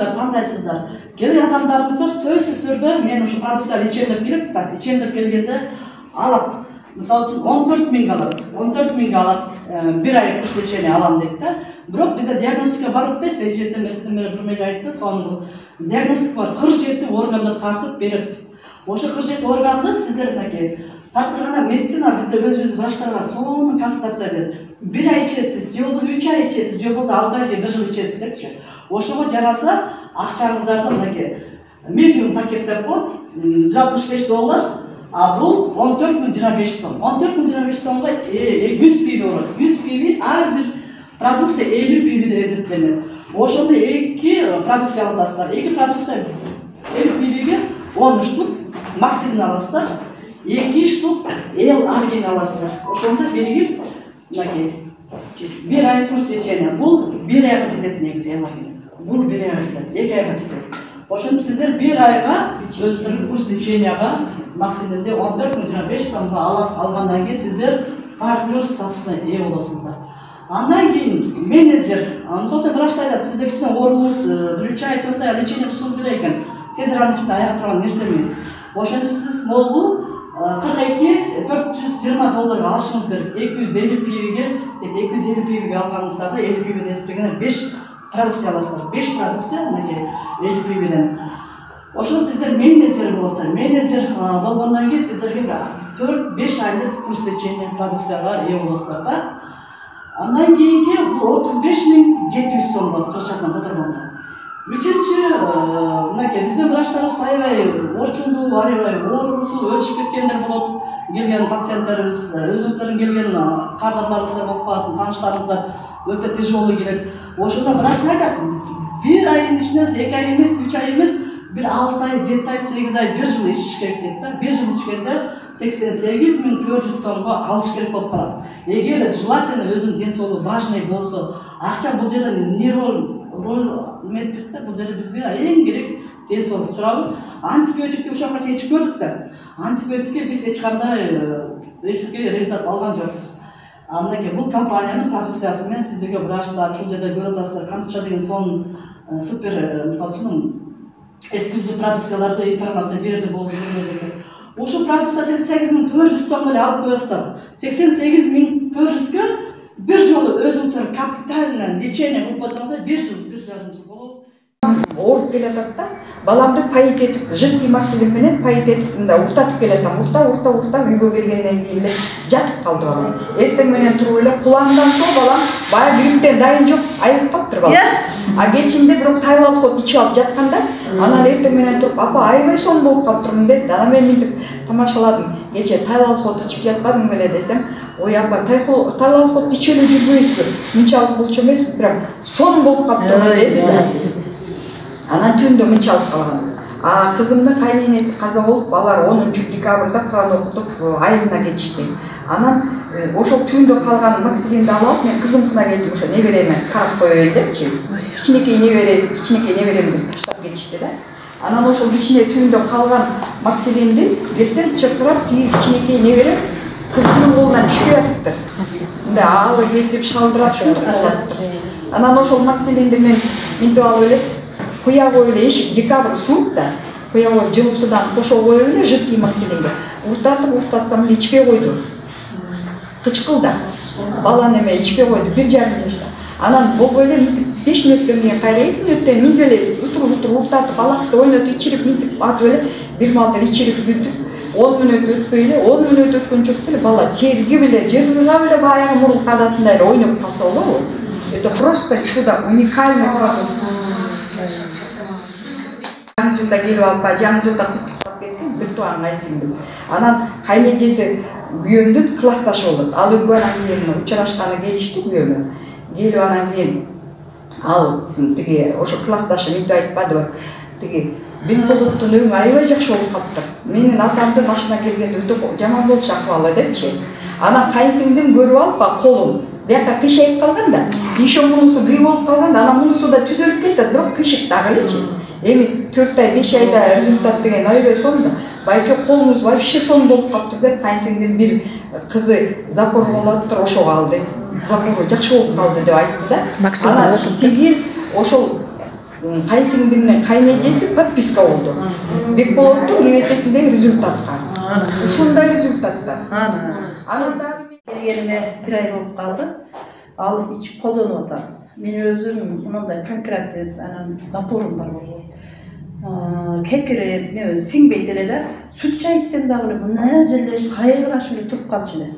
көрсөңүздөр, тандайсыздар. Келген адамдарыбыздар сөзсүз түрдө мен ушу продукцияны ичемдеп келет да, ичемдеп келгенде алат. Мисалы үчүн 14 миңге алат. 14 миңге алат. Bir ay kurs лечения алам дейт да. Бирок бизде диагностика бар эмес, бежерден методдон бир меже айтты, сонун диагностика бар. 47 органды тартып берет. Ошо 47 органды сиздер мынакей тартырганда медицина бизде өзүбүз врачтарга сонун консультация берет. 1 ай ичесиз, же болбосо 3 ай ичесиз, же болбосо 6 ай же 1 жыл ичесиз депчи. Ошого жараса акчаңыздарды мынакей медиум пакеттеп коет, $165. А бул 14.025 сом. 14.025 сомго 100 пиви болот. 100 пиви ар бир продукция 50 пивиден эсептелет. Ошондо 2 продукция аласыздар. 2 продукция 50 пивиге 10 штук максилин аласыздар. 2 штук эл аргин аласыздар. Ошондо биригип мынакей 1 ай курс лечения. Бул 1 айга жетет негизи эл аргин. Бул 1 айга жетет, 2 айга жетет. Ошондо сиздер 1 айга өзүңүздөрдүн курс леченияга максиминде 14.025 сомго алгандан кийин сиздер партнер статусуна ээ болосуздар. Андан кийин менеджер, мисалы үчүн врач айтат, сизде кичине ооруңуз 3 ай 4 ай лечение кылышыңыз керек экен. Тез аранын ичинде аяга турган нерсе эмес. Ошон үчүн сиз могу $42-420 алышыңыз керек. 250 пивиге, 250 пивиге алганыңызда 50 пивиден эсептегенде 5 продукция аласыздар. 5 продукция мынакей 50 пивиден. Ошон сиздер менеджер болосуздар. Менеджер болгондон кийин сиздерге 4-5 айлык курс лечения продукцияга ээ болосуздар да. Андан кийинки бул 35.700 сом болот кырчасынан которгондо. Үчүнчү мынакей биздин врачтарыбыз аябай орчундуу, аябай оорусу өчүп кеткендер болот. Келген пациенттерибиз, өзүңүздөрдүн келген кардарларыбыздар болуп калат, тааныштарыбыздар өтө тяжелый келет. Ошондо врачтар айтат, 1 айдын ичинен 2 ай эмес, 3 ай эмес, 6 ай, 7 ай, 8 ай, 1 жыл ичиш керек дейт да. 1 жыл ичкенде 88.400 сомго алыш керек болуп калат. Эгер желательно өзүнүн ден соолугу важный болсо, акча бул жерде не роль эметпес да, бул жерде бизге эң керек ден соолук сурабы. Антибиотикти ушакка чейин ичип көрдүк да. Антибиотикке биз эч кандай результат алган жокпуз. Мынакей бул компаниянын продукциясы менен сиздерге врачтар, ушул жерде көрүп атасыздар, Камча деген сонун супер, мисалы үчүн эксклюзив продукцияларды информация берди болду жүргөзөт. Ошол продукция 88.400 сом эле алып коесуздар. 88.400гө бир жолу өзүңүздөр капитально лечение кылып койсоңуздар 1 жыл, 1,5 жыл болот. Ооруп келатат да, баламды паит этип, жидкий максилин менен паит этип мында уктатып келатам. Урта үйгө келгенден кийин эле жатып калды балам. Эртең менен туруп эле кулагымдан соң балам баягы грипптен дайын жок, айыгып калыптыр балам. А кечинде бирок тайлалхот ичип алып жатканда, анан эртең менен туруп, апа аябай сонун болуп калыптырмын деди. Анан мен мынтип тамашаладым. Кече тайлалхот ичип жатпадың беле десем, ой апа, тайлалхот ичип эле жүрбөйсүзбү? Мынчалык болчу эмес, прям сонун болуп калыптырмын деди да. Анан түндө мынчалык калган. А кызымдын кайненеси каза болуп, алар 10 декабрда план окутуп айылына кетишти. Анан ошол түндө калган максилинди алып, мен кызымкына келдим, ошо небереме карап коеюн депчи. Кичинекей неберемди таштап кетишти да. Анан ошол кичине түндө калган максилинди келсем чыркырап, тиги кичинекей неберем кызымдын колунан түшпөй атыптыр. Мында алы кетип шалдырап шултуп. Анан ошол максилинди мен минтип алып эле куя коюп эле, декабрь суук да, куя коюп жылуу судан кошо коюп эле жидкий максилинге. Уртатсам ичпей койду. Кычкылда. Бала неме ичпей койду, 1,5 жашта. Анан болбой эле мынтип 5 мүнөттөн кийин кайра 2 мүнөттөн мынтип эле утуруп уртатып, балакысты ойнотуп, ичирип мынтип атып эле бир малдар ичирип күтүп, 10 мүнөт өтпөй эле, 10 мүнөт өткөн жок эле бала сергип эле, жыргап эле баягы мурун кадатында эле ойноп калса болобу? Это просто чудо, уникальный продукт. Жаңы жылда келип алып, жаңы жылда куттуктап кеттим, бир тууган кайсыңды. Анан кайнежеси күйөөмдүн классташы болот. Ал үйгө анан кийин учурашканы келишти күйөөмө. Келип анан кийин ал тиги ошо классташы мынтип айтпадыбы? Тиги Бекболоттун өңү аябай жакшы болуп калыптыр. Менин атамдын башына келгенде өтө жаман болчу акыбалы депчи. Анан кайсыңдын көрүп алып, колун бияка кыйшайып калган да, ишо мунусу кый болуп калган да, анан мунусу да түзөлүп кетет, бирок кыйшык дагы элечи. Эми 4 ай 5 айда результат деген аябай сонун да. Байке колуңуз вообще сонун болуп калыптыр деп, кайсыңдын бир кызы запор болуптур, ошого алды. Запору жакшы болуп калды деп айтты да. Анан тиги ошол кайсынын биринен кайнежеси подписка болду. Бекболовдун кебетесиндеги результатка. Ушундай результаттар. Анан дагы келгениме 1 ай болуп калды. Алып ичип колдонуп атам. Мен өзүм мындай панкреатит анан запорум бар болду. Кекирип, мен өзү сиңбейт эле да. Сүт чай ичсем дагы мына жерлери сайгырашып эле туруп калчу эле.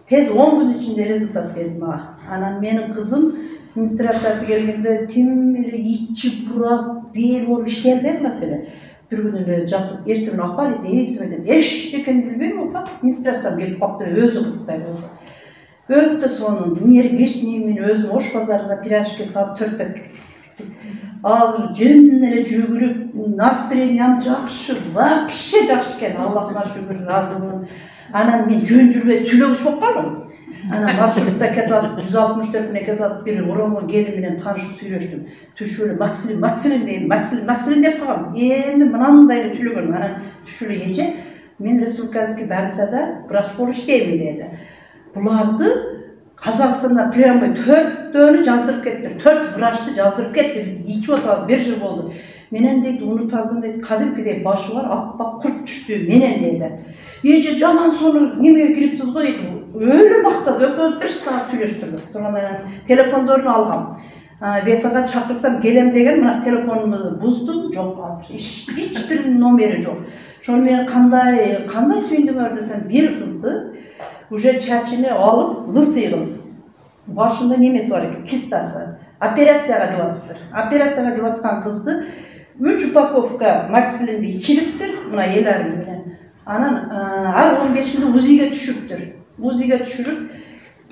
Тез 10 күн ичинде результат берди мага. Анан менин кызым менструациясы келгенде тим эле ичи бурап, бел болуп иштей албай калат эле. Bir gün öyle jatıp ertemi apar edi, eysime dedi, eşteken bilbeyim opa, menstruasyam gelip kaptı, özü kızıktay oldu. Öttü sonun, meri geçneyim, men özüm oş pazarında piraşke salıp törttet. Ağzır jönlere жүгүрүп, настроениям жакшы, вообще жакшы экен, Аллахыма шүгүр, разымын. Анан мен жөн жүрбөй сүйлөгүч болуп калдым. Анан маршрутта кетип 164 кетип бир оромон келин менен таанышып сүйлөштүм. Түшүлө Максилин дейм, Максилин деп калгам. Эми мынандай эле сүйлөгөн. Анан түшүлө эже мен республиканский больницада врач болуп иштеймин деди. Буларды Казакстандан прямо 4төөнү жаздырып кетти. 4 врачты жаздырып кетти. Биз ичип отурабыз, 1 жыл болду. Менен дейт, уну таздын дейт, кадимкидей башы бар, аппак курт түштү менен дейди. Эже жаман сону немеге кирипсиз го дейт. Өлө мактады, экөөбүз 1 саат сүйлөштүрдүк. Тургандан телефондорун алгам. ВФга чакырсам келем деген, мына телефонумду буздум, жок азыр. Эч бир номери жок. Ошол мен кандай сүйүндүңөр десем, бир кызды уже чачыны алып, лысый кылып, башында немеси бар экен, кистасы. Операцияга деп атыптыр. Операцияга деп аткан кызды 3 упаковка Максилинди ичириптир, мына эл арым менен. Анан ар 15 күндө УЗИге түшүптүр. УЗИге түшүрүп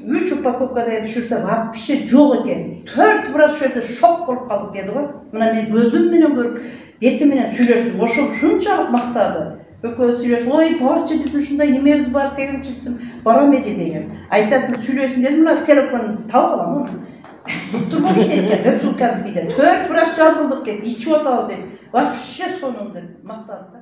3 упаковкадан түшүрсө вообще жок экен. 4 врач жерде шок болуп калдык деди го. Мына мен көзүм менен көрүп, бети менен сүйлөштүм. Ошол шунчалык мактады. Экөөбүз сүйлөшүп, ой, барчы биздин ушундай немебиз бар, 8-чисим барам эже деген. Айтасың сүйлөсүн дедим, мына телефонун таап алам. Доктор болуп иштейт экен, республиканскийде. 4 врач жазылдык дейт, ичип атабыз дейт. Вообще сонун деп мактады.